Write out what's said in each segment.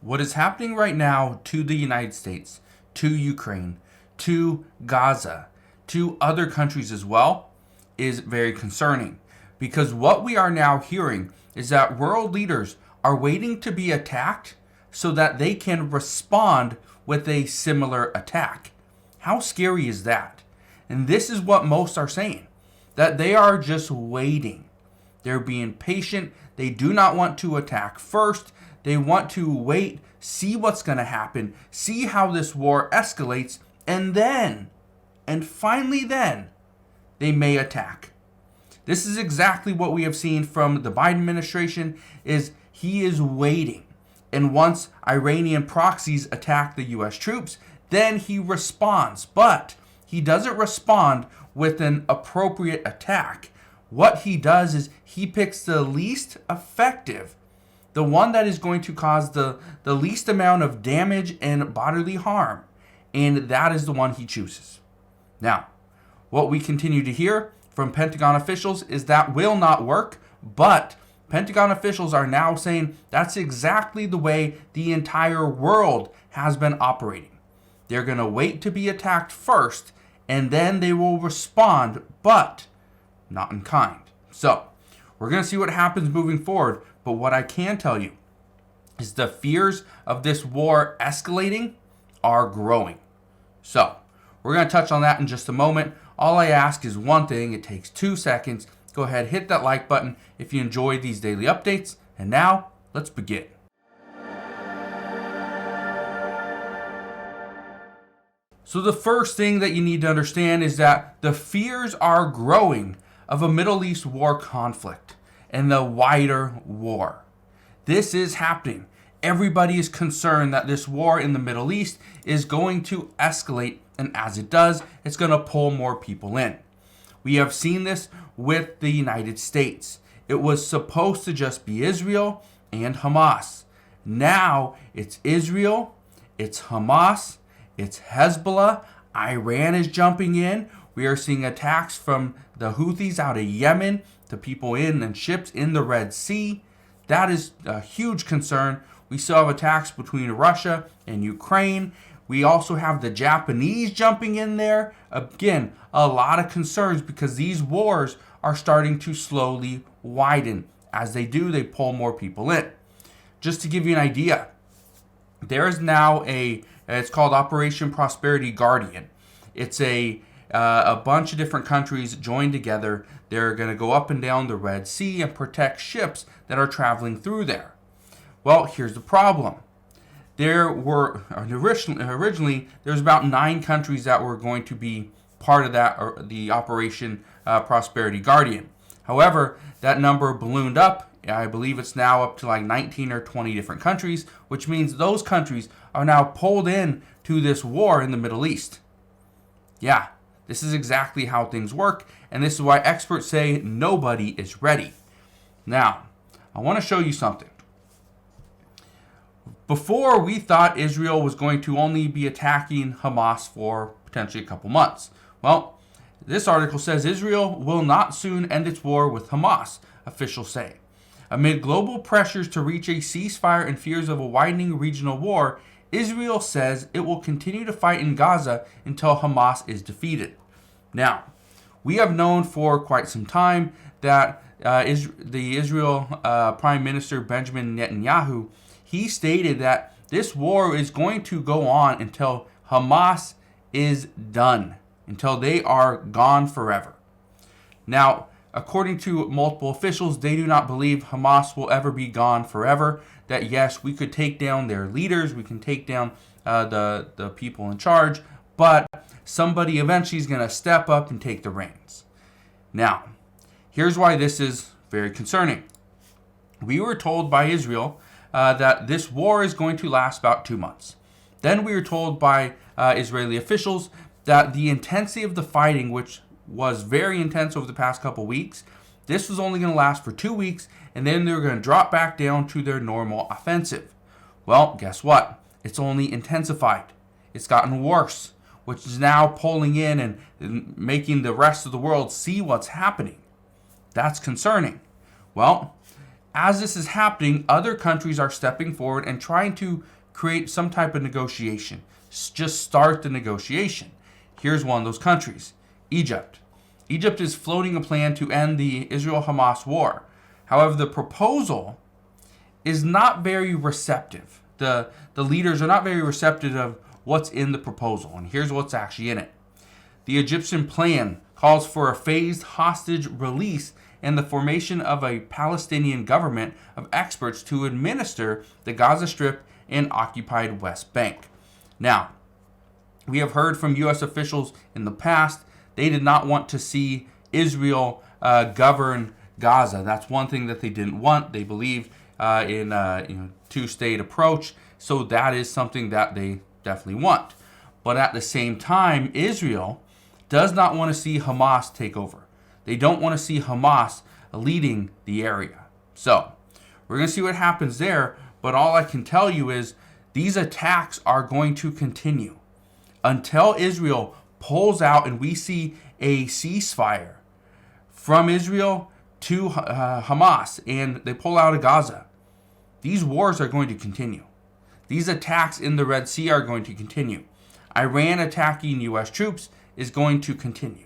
What is happening right now to the United States, to Ukraine, to Gaza, to other countries as well, is very concerning. Because what we are now hearing is that world leaders are waiting to be attacked so that they can respond with a similar attack. How scary is that? And this is what most are saying, that they are just waiting. They're being patient. They do not want to attack first. They want to wait, see what's going to happen, see how this war escalates, and finally then, they may attack. This is exactly what we have seen from the Biden administration, is he is waiting. And once Iranian proxies attack the U.S. troops, then he responds. But he doesn't respond with an appropriate attack. What he does is he picks the least effective, the one that is going to cause the least amount of damage and bodily harm. And that is the one he chooses. Now, what we continue to hear from Pentagon officials is that will not work, but Pentagon officials are now saying that's exactly the way the entire world has been operating. They're going to wait to be attacked first, and then they will respond, but not in kind. So, we're going to see what happens moving forward, but what I can tell you is the fears of this war escalating are growing. So, we're going to touch on that in just a moment. All I ask is one thing. It takes 2 seconds. Go ahead, hit that like button if you enjoy these daily updates. And now, let's begin. So the first thing that you need to understand is that the fears are growing of a Middle East war conflict and the wider war. This is happening. Everybody is concerned that this war in the Middle East is going to escalate, and as it does, it's going to pull more people in. We have seen this with the United States. It was supposed to just be Israel and Hamas. Now it's Israel, it's Hamas, it's Hezbollah, Iran is jumping in. We are seeing attacks from the Houthis out of Yemen to people in and ships in the Red Sea. That is a huge concern. We still have attacks between Russia and Ukraine. We also have the Japanese jumping in there. Again, a lot of concerns because these wars are starting to slowly widen. As they do, they pull more people in. Just to give you an idea, there is now it's called Operation Prosperity Guardian. It's a bunch of different countries joined together. They're going to go up and down the Red Sea and protect ships that are traveling through there. Well, here's the problem. There were originally there's about 9 countries that were going to be part of that, or the Operation Prosperity Guardian. However, that number ballooned up. I believe it's now up to like 19 or 20 different countries, which means those countries are now pulled in to this war in the Middle East. Yeah, this is exactly how things work, and this is why experts say nobody is ready. Now, I want to show you something. Before, we thought Israel was going to only be attacking Hamas for potentially a couple months. Well, this article says Israel will not soon end its war with Hamas, officials say. Amid global pressures to reach a ceasefire and fears of a widening regional war, Israel says it will continue to fight in Gaza until Hamas is defeated. Now, we have known for quite some time that the Israel Prime Minister Benjamin Netanyahu, he stated that this war is going to go on until Hamas is done, until they are gone forever. Now, according to multiple officials, they do not believe Hamas will ever be gone forever. That yes, we could take down their leaders, we can take down the people in charge, but somebody eventually is going to step up and take the reins. Now, here's why this is very concerning. We were told by Israel that this war is going to last about 2 months. Then we were told by Israeli officials that the intensity of the fighting, which was very intense over the past couple weeks, this was only going to last for 2 weeks, and then they were going to drop back down to their normal offensive. Well, guess what? It's only intensified. It's gotten worse, which is now pulling in and making the rest of the world see what's happening. That's concerning. Well, as this is happening, other countries are stepping forward and trying to create some type of negotiation. Just start the negotiation. Here's one of those countries, Egypt. Egypt is floating a plan to end the Israel-Hamas war. However, the proposal is not very receptive. The leaders are not very receptive of what's in the proposal, and here's what's actually in it. The Egyptian plan calls for a phased hostage release and the formation of a Palestinian government of experts to administer the Gaza Strip and occupied West Bank. Now, we have heard from U.S. officials in the past, they did not want to see Israel govern Gaza. That's one thing that they didn't want. They believed in two-state approach, so that is something that they definitely want. But at the same time, Israel does not want to see Hamas take over. They don't want to see Hamas leading the area. So we're going to see what happens there, but all I can tell you is these attacks are going to continue until Israel pulls out and we see a ceasefire from Israel to Hamas and they pull out of Gaza. These wars are going to continue. These attacks in the Red Sea are going to continue. Iran attacking U.S. troops is going to continue.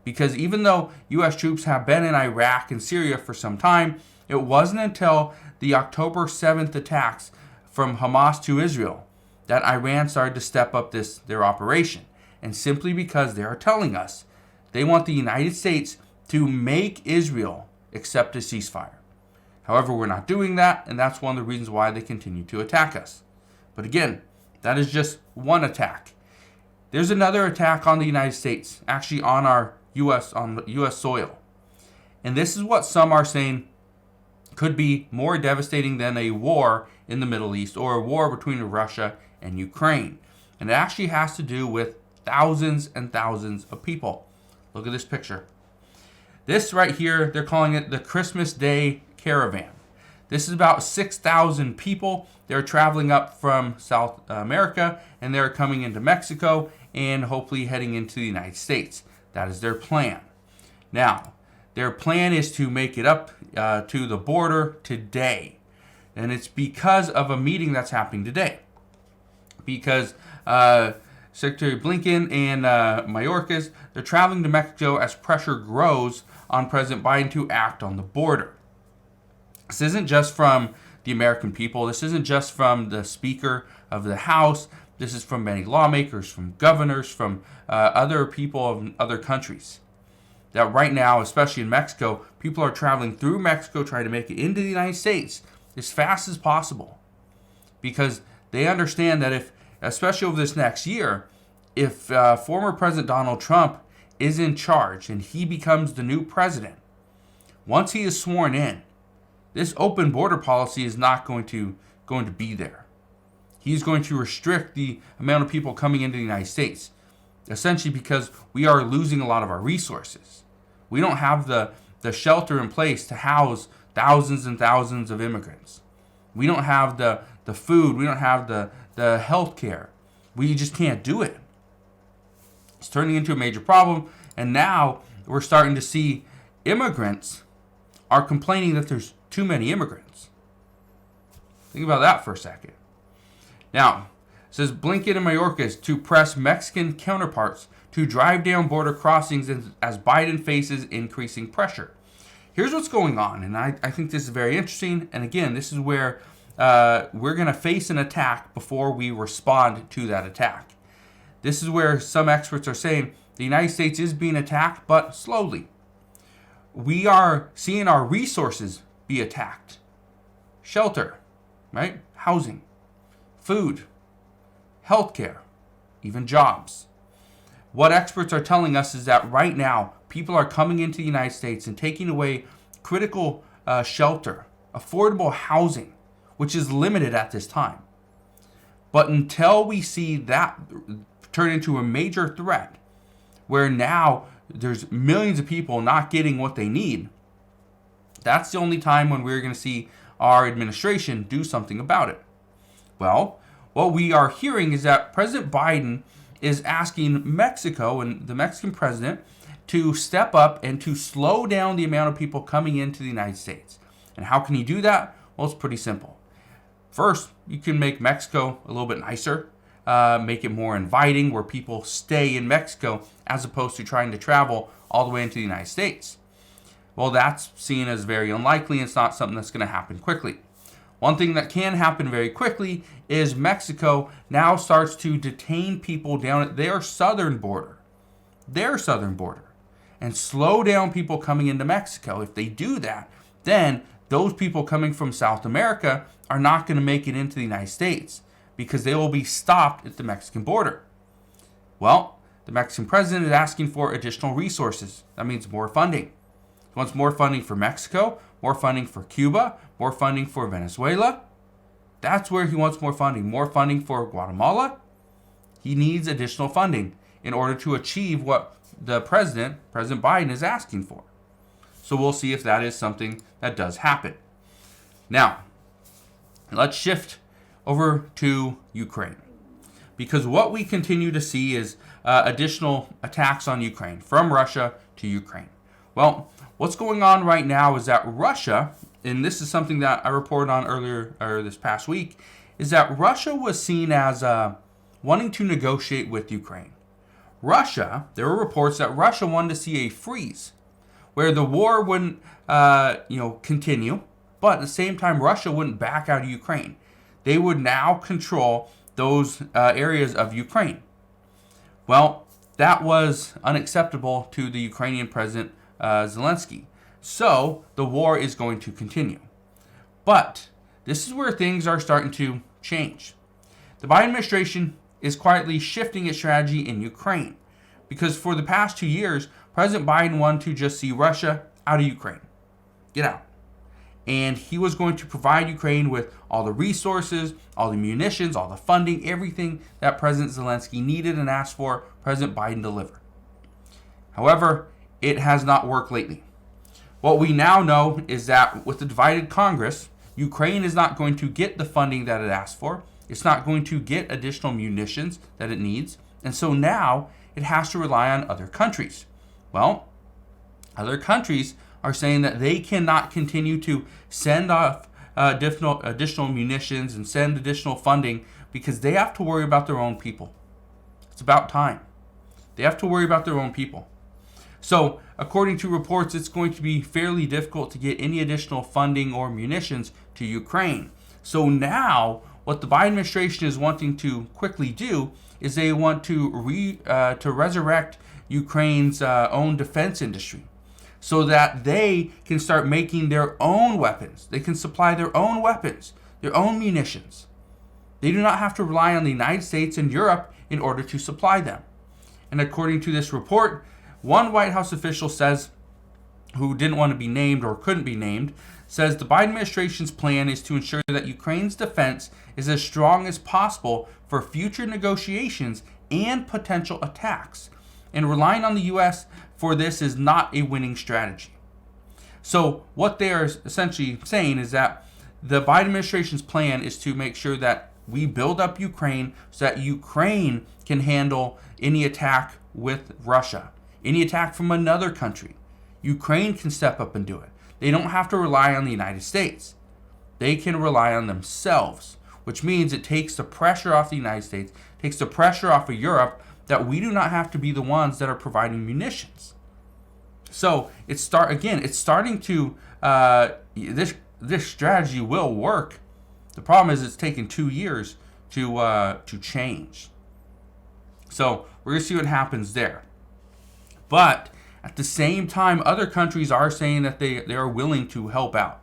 Because even though U.S. troops have been in Iraq and Syria for some time, it wasn't until the October 7th attacks from Hamas to Israel that Iran started to step up their operation. And simply because they are telling us they want the United States to make Israel accept a ceasefire. However, we're not doing that, and that's one of the reasons why they continue to attack us. But again, that is just one attack. There's another attack on the United States, actually on U.S. soil. And this is what some are saying could be more devastating than a war in the Middle East or a war between Russia and Ukraine. And it actually has to do with thousands and thousands of people. Look at this picture. This right here, they're calling it the Christmas Day Caravan. This is about 6,000 people. They're traveling up from South America and they're coming into Mexico and hopefully heading into the United States. That is their plan. Now, their plan is to make it up to the border today. And it's because of a meeting that's happening today. Because Secretary Blinken and Mayorkas, they're traveling to Mexico as pressure grows on President Biden to act on the border. This isn't just from the American people. This isn't just from the Speaker of the House. This is from many lawmakers, from governors, from other people of other countries. That right now, especially in Mexico, people are traveling through Mexico trying to make it into the United States as fast as possible. Because they understand that if, especially over this next year, if former President Donald Trump is in charge and he becomes the new president, once he is sworn in, this open border policy is not going to be there. He's going to restrict the amount of people coming into the United States, essentially because we are losing a lot of our resources. We don't have the shelter in place to house thousands and thousands of immigrants. We don't have the food. We don't have the health care. We just can't do it. It's turning into a major problem, and now we're starting to see immigrants are complaining that there's too many immigrants. Think about that for a second. Now, it says Blinken and Mayorkas to press Mexican counterparts to drive down border crossings as Biden faces increasing pressure. Here's what's going on, and I think this is very interesting. And again, this is where we're going to face an attack before we respond to that attack. This is where some experts are saying the United States is being attacked, but slowly. We are seeing our resources be attacked. Shelter, right? Housing, food, healthcare, even jobs. What experts are telling us is that right now, people are coming into the United States and taking away critical shelter, affordable housing, which is limited at this time. But until we see that turn into a major threat, where now there's millions of people not getting what they need, that's the only time when we're going to see our administration do something about it. Well, what we are hearing is that President Biden is asking Mexico and the Mexican president to step up and to slow down the amount of people coming into the United States. And how can he do that? Well, it's pretty simple. First, you can make Mexico a little bit nicer, make it more inviting where people stay in Mexico as opposed to trying to travel all the way into the United States. Well, that's seen as very unlikely. It's not something that's going to happen quickly. One thing that can happen very quickly is Mexico now starts to detain people down at their southern border, and slow down people coming into Mexico. If they do that, then those people coming from South America are not going to make it into the United States because they will be stopped at the Mexican border. Well, the Mexican president is asking for additional resources. That means more funding. He wants more funding for Mexico, more funding for Cuba, more funding for Venezuela. That's where he wants more funding for Guatemala. He needs additional funding in order to achieve what the President Biden, is asking for. So we'll see if that is something that does happen. Now, let's shift over to Ukraine. Because what we continue to see is additional attacks on Ukraine, from Russia to Ukraine. Well, what's going on right now is that Russia, and this is something that I reported on earlier, or this past week, is that Russia was seen as wanting to negotiate with Ukraine. There were reports that Russia wanted to see a freeze, where the war wouldn't continue, but at the same time Russia wouldn't back out of Ukraine. They would now control those areas of Ukraine. Well, that was unacceptable to the Ukrainian President Zelensky. So the war is going to continue. But this is where things are starting to change. The Biden administration is quietly shifting its strategy in Ukraine, because for the past 2 years, President Biden wanted to just see Russia out of Ukraine. Get out. And he was going to provide Ukraine with all the resources, all the munitions, all the funding, everything that President Zelensky needed and asked for, President Biden delivered. However, it has not worked lately. What we now know is that with the divided Congress, Ukraine is not going to get the funding that it asked for. It's not going to get additional munitions that it needs. And so now it has to rely on other countries. Well, other countries are saying that they cannot continue to send off additional munitions and send additional funding because they have to worry about their own people. It's about time. They have to worry about their own people. So, according to reports, it's going to be fairly difficult to get any additional funding or munitions to Ukraine. So now, what the Biden administration is wanting to quickly do is they want to resurrect Ukraine's own defense industry, so that they can start making their own weapons. They can supply their own weapons, their own munitions. They do not have to rely on the United States and Europe in order to supply them. And according to this report, one White House official says, who didn't want to be named or couldn't be named, says the Biden administration's plan is to ensure that Ukraine's defense is as strong as possible for future negotiations and potential attacks. And relying on the U.S. for this is not a winning strategy. So what they are essentially saying is that the Biden administration's plan is to make sure that we build up Ukraine so that Ukraine can handle any attack with Russia, any attack from another country. Ukraine can step up and do it. They don't have to rely on the United States. They can rely on themselves, which means it takes the pressure off the United States, takes the pressure off of Europe, that we do not have to be the ones that are providing munitions. So it's starting to this strategy will work. The problem is it's taken 2 years to change. So we're gonna see what happens there. But at the same time, other countries are saying that they are willing to help out.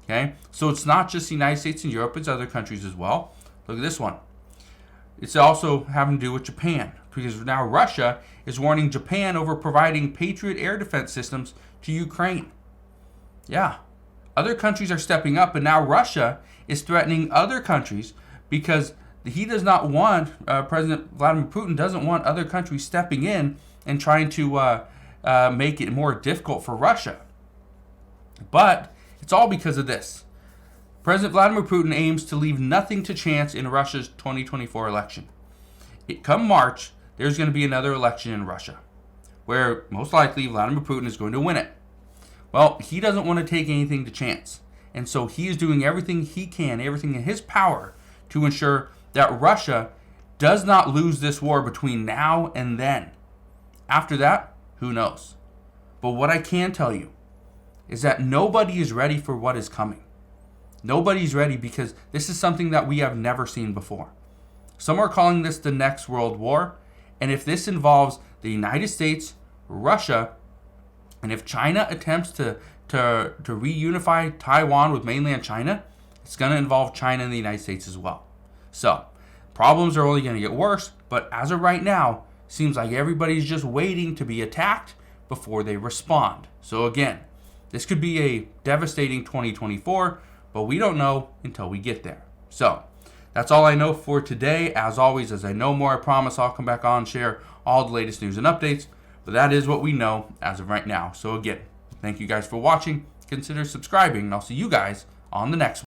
Okay, so it's not just the United States and Europe; it's other countries as well. Look at this one. It's also having to do with Japan, because now Russia is warning Japan over providing Patriot air defense systems to Ukraine. Yeah, other countries are stepping up, and now Russia is threatening other countries because he does not want, President Vladimir Putin doesn't want other countries stepping in and trying to make it more difficult for Russia. But it's all because of this. President Vladimir Putin aims to leave nothing to chance in Russia's 2024 election. Come March, there's going to be another election in Russia, where most likely Vladimir Putin is going to win it. Well, he doesn't want to take anything to chance. And so he is doing everything he can, everything in his power, to ensure that Russia does not lose this war between now and then. After that, who knows? But what I can tell you is that nobody is ready for what is coming. Nobody's ready because this is something that we have never seen before. Some are calling this the next world war. And if this involves the United States, Russia, and if China attempts to reunify Taiwan with mainland China, it's going to involve China and the United States as well. So, problems are only going to get worse, but as of right now, seems like everybody's just waiting to be attacked before they respond. So again, this could be a devastating 2024, but we don't know until we get there. So, that's all I know for today. As always, as I know more, I promise I'll come back on and share all the latest news and updates. But that is what we know as of right now. So again, thank you guys for watching. Consider subscribing, and I'll see you guys on the next one.